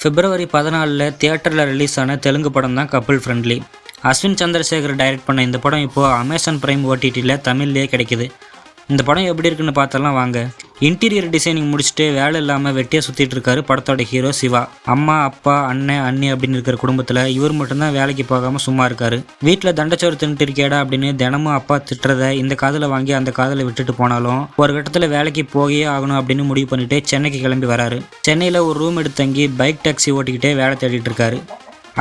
பிப்ரவரி 14 தியேட்டரில் ரிலீஸ் ஆன தெலுங்கு படம் தான் couple friendly. Ashwin Chandrasekhar direct பண்ண இந்த படம் இப்போது அமேசான் பிரைம் ஓடிடியில் தமிழ்லேயே கிடைக்குது. இந்த படம் எப்படி இருக்குன்னு பார்த்தலாம் வாங்க. இன்டீரியர் டிசைனிங் முடிச்சுட்டு வேலை இல்லாமல் வெட்டியாக சுற்றிட்டு இருக்காரு படத்தோட ஹீரோ சிவா. அம்மா அப்பா அண்ணன் அண்ணி அப்படின்னு இருக்கிற குடும்பத்தில் இவர் மட்டும்தான் வேலைக்கு போகாமல் சும்மா இருக்காரு. வீட்டில் தண்டச்சோறு தின்னுட்டு இருக்கேடா அப்படின்னு தினமும் அப்பா திட்டுறதை இந்த காதில் வாங்கி அந்த காதில் விட்டுட்டு போனாலும் ஒரு கட்டத்தில் வேலைக்கு போகவே ஆகணும் அப்படின்னு முடிவு பண்ணிட்டு சென்னைக்கு கிளம்பி வராரு. சென்னையில் ஒரு ரூம் எடுத்து தங்கி பைக் டாக்ஸி ஓட்டிக்கிட்டே வேலை தேடிட்டு இருக்காரு.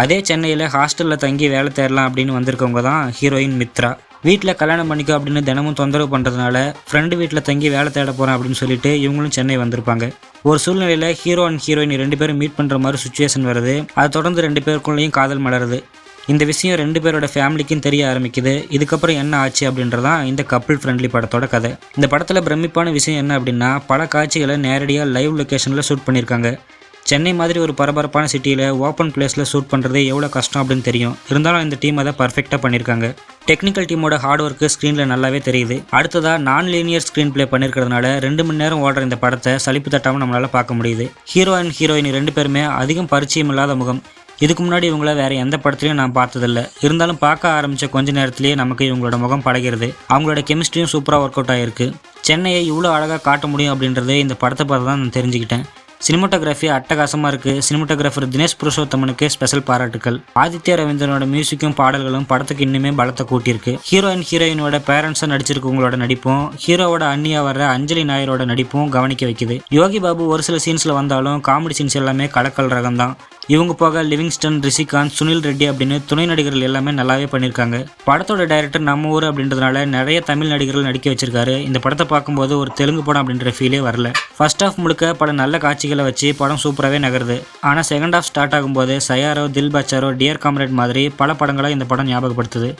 அதே சென்னையில் ஹாஸ்டலில் தங்கி வேலை தேடலாம் அப்படின்னு வந்திருக்கவங்க தான் ஹீரோயின் மித்ரா. வீட்டில் கல்யாணம் பண்ணிக்கோ அப்படின்னு தினமும் தொந்தரவு பண்ணுறதுனால ஃப்ரெண்டு வீட்டில் தங்கி வேலை தேட போகிறேன் அப்படின்னு சொல்லிட்டு இவங்களும் சென்னை வந்திருப்பாங்க. ஒரு சூழ்நிலையில் ஹீரோ அண்ட் ஹீரோயின் 2 பேரும் மீட் பண்ணுற மாதிரி சுச்சுவேஷன் வருது. அதை தொடர்ந்து 2 பேருக்குள்ளேயும் காதல் மலருது. இந்த விஷயம் 2 பேரோட ஃபேமிலிக்கும் தெரிய ஆரம்பிக்குது. இதுக்கப்புறம் என்ன ஆச்சு அப்படின்றதான் இந்த கப்புள் ஃப்ரெண்ட்லி படத்தோட கதை. இந்த படத்தில் பிரமிப்பான விஷயம் என்ன அப்படின்னா பல காட்சிகளை நேரடியாக லைவ் லொக்கேஷனில் ஷூட் பண்ணியிருக்காங்க. சென்னை மாதிரி ஒரு பரபரப்பான சிட்டியில் ஓப்பன் பிளேஸில் ஷூட் பண்ணுறது எவ்வளோ கஷ்டம் அப்படின்னு தெரியும். இருந்தாலும் இந்த டீம் அதை பர்ஃபெக்டாக பண்ணியிருக்காங்க. டெக்னிக்கல் டீமோட ஹார்ட் ஒர்க்கு ஸ்க்ரீனில் நல்லாவே தெரியுது. அடுத்ததாக நான் லீனியர் ஸ்க்ரீன் பிளே பண்ணியிருக்கிறதுனால 2 மணி நேரம் ஓடுற இந்த படத்தை சலிப்பு தட்டாமல் நம்மளால் பார்க்க முடியுது. ஹீரோ அண்ட் ஹீரோயின் 2 பேருமே அதிகம் பரிச்சயம் இல்லாத முகம். இதுக்கு முன்னாடி இவங்கள வேறு எந்த படத்துலையும் நான் பார்த்ததில்ல. இருந்தாலும் பார்க்க ஆரம்பித்த கொஞ்ச நேரத்திலேயே நமக்கு இவங்களோட முகம் பழகிறது. அவங்களோட கெமிஸ்ட்ரியும் சூப்பராக ஒர்க் அவுட் ஆகிருக்கு. சென்னையை இவ்வளோ அழகாக காட்ட முடியும் அப்படின்றத இந்த படத்தை பார்த்து தான் நான் தெரிஞ்சுக்கிட்டேன். சினிமோட்டோகிராஃபி அட்டகாசமாக இருக்குது. சினிமோட்டோகிராஃபர் தினேஷ் புருஷோத்தமனுக்கு ஸ்பெஷல் பாராட்டுக்கள். ஆதித்ய ரவீந்திரனோட மியூசிக்கும் பாடல்களும் படத்துக்கு இன்னுமே பலத்தை கூட்டியிருக்கு. ஹீரோ அண்ட் ஹீரோயினோட பேரண்ட்ஸாக நடிச்சிருக்கவங்களோட நடிப்பும் ஹீரோவோட அண்ணியா வர்ற அஞ்சலி நாயரோட நடிப்பும் கவனிக்க வைக்குது. யோகி பாபு ஒரு சில சீன்ஸில் வந்தாலும் காமெடி சீன்ஸ் எல்லாமே கலக்கல் ரகம் தான். இவங்க போக லிவிங்ஸ்டன், ரிஷிகாந்த், சுனில் ரெட்டி அப்படின்னு துணை நடிகர்கள் எல்லாமே நல்லாவே பண்ணியிருக்காங்க. படத்தோட டைரக்டர் நம்ம ஊர் அப்படின்றதுனால நிறைய தமிழ் நடிகர்கள் நடிக்க வச்சிருக்காரு. இந்த படத்தை பார்க்கும்போது ஒரு தெலுங்கு படம் அப்படின்ற ஃபீலே வரல. ஃபர்ஸ்ட் ஹாஃப் முழுக்க பல நல்ல காட்சிகளை வச்சு படம் சூப்பராகவே நகருது. ஆனால் செகண்ட் ஹாஃப் ஸ்டார்ட் ஆகும்போது சயாரோ, தில் பச்சாரோ, டியர் காம்ரேட் மாதிரி பல படங்களை இந்த படம் ஞாபகப்படுத்துது.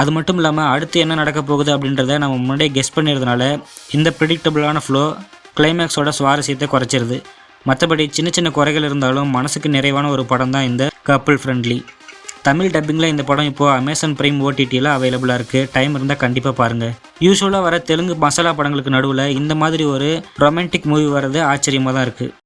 அது மட்டும் இல்லாமல் அடுத்து என்ன நடக்க போகுது அப்படின்றத நம்ம முன்னாடியே கெஸ் பண்ணிடுறதுனால இந்த ப்ரிடிக்டபிளான ஃப்ளோ கிளைமேக்ஸோட சுவாரஸ்யத்தை குறைச்சிருது. மற்றபடி சின்ன சின்ன குறைகள் இருந்தாலும் மனசுக்கு நிறைவான ஒரு படம் தான் இந்த கப்புள் ஃப்ரெண்ட்லி. தமிழ் டப்பிங்கில் இந்த படம் இப்போது அமேசான் பிரைம் ஓடிடியில் அவைலபிளாக இருக்குது. டைம் இருந்தால் கண்டிப்பாக பாருங்கள். யூஸ்வலாக வர தெலுங்கு மசாலா படங்களுக்கு நடுவில் இந்த மாதிரி ஒரு ரொமான்டிக் மூவி வர்றது ஆச்சரியமாக தான் இருக்குது.